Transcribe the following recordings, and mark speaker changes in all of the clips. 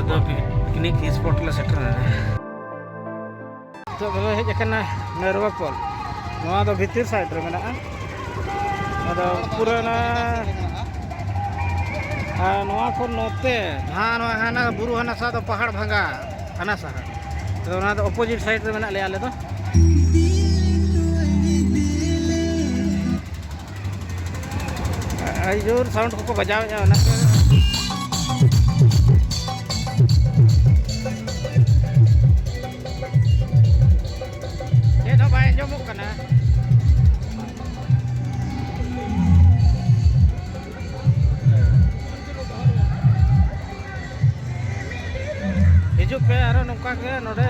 Speaker 1: picnic spot ले setter तो hedge नरवा fall दो भीतर साइड रे मेना पूरा नोते हाँ हाना बुरु हाना सा दो पहाड़ भांगा हाना सा तो अपोजिट साइड रे मेना ले आले दो जोर साउंड को बजाव हिजुक पे आरो नौका के नोडे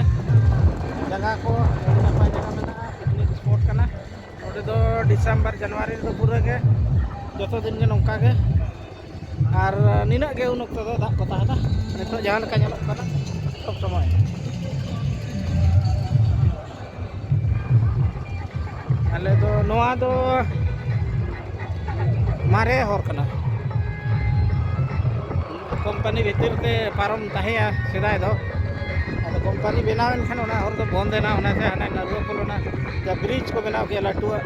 Speaker 1: जगह को नपाय जगह मेना पिकनिक स्पॉट कना नोडे दो दिसंबर जनवरी दो पूरा के जो दिन के नौका के और निना के उन तो दाग को ताहना नितो जहां लका ñelok kana सब समय आले दो नोआ दो मारे हर कना कंपनी भीतर ते पारम ताहेया सेदाय दो आदो कंपनी बनावन खान ओना हर दो बंद देना ओना से हाना नरवा पोलोना जा ब्रिज को बनाव के लाटुआ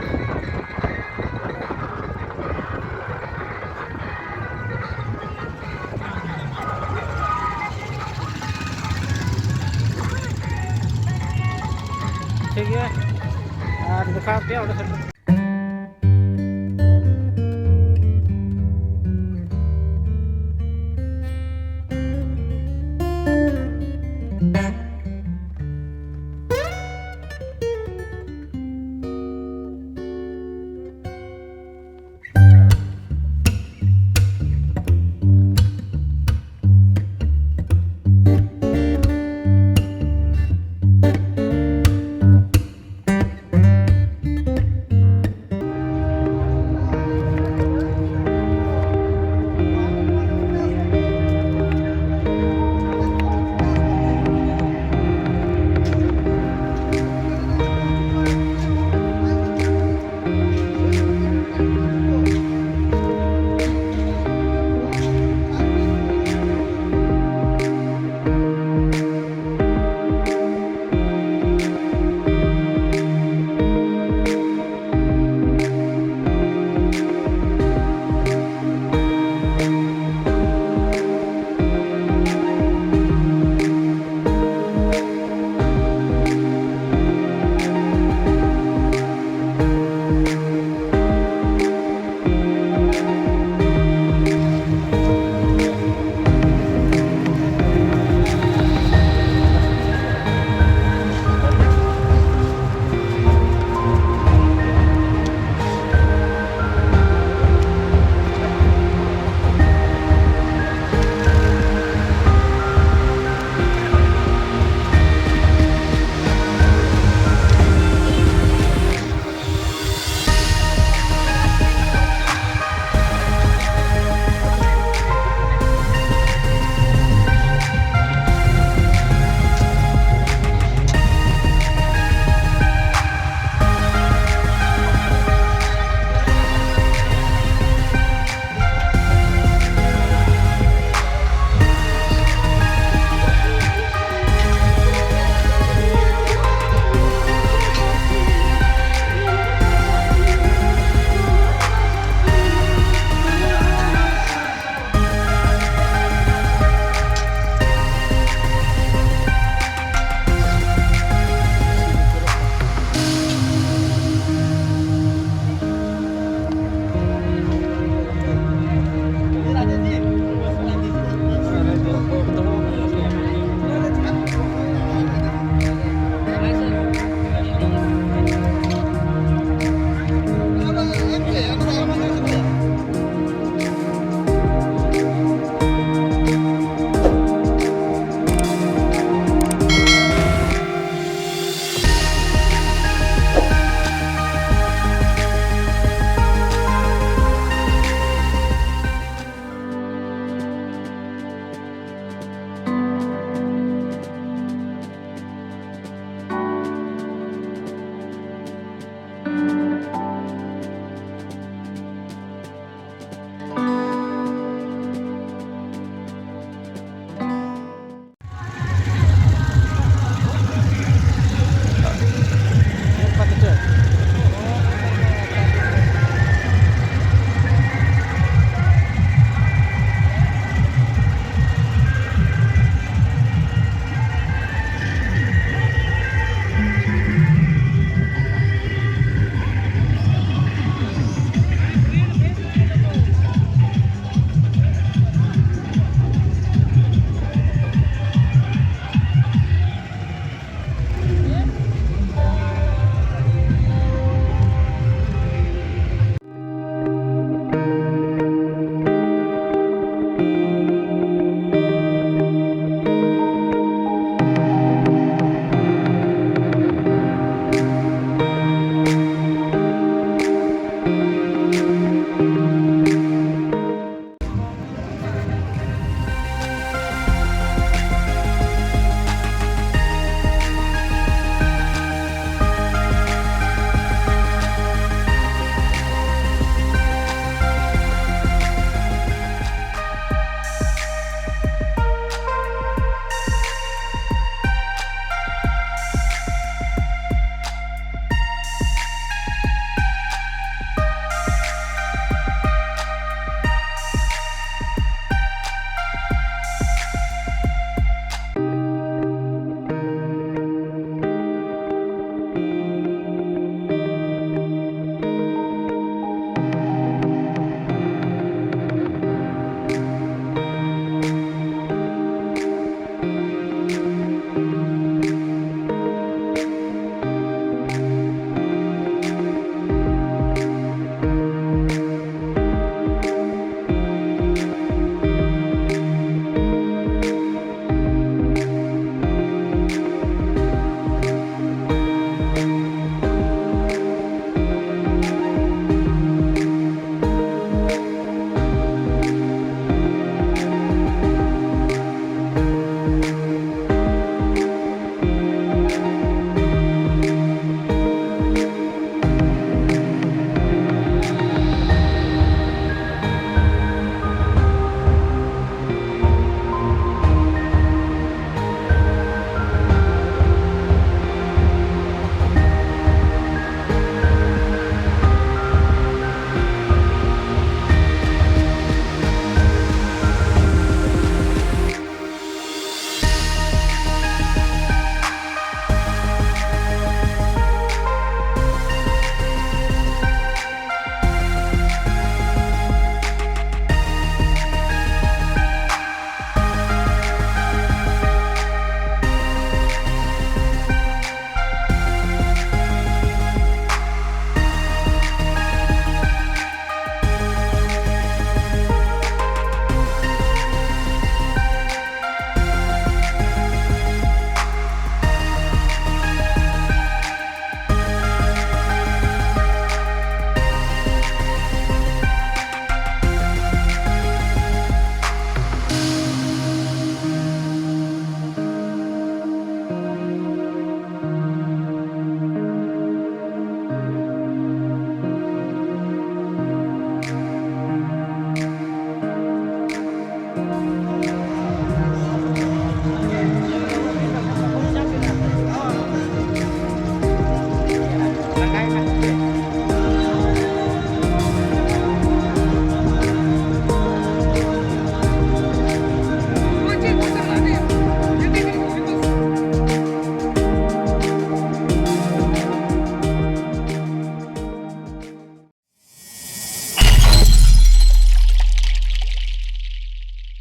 Speaker 1: ठीक है और दिखा दिया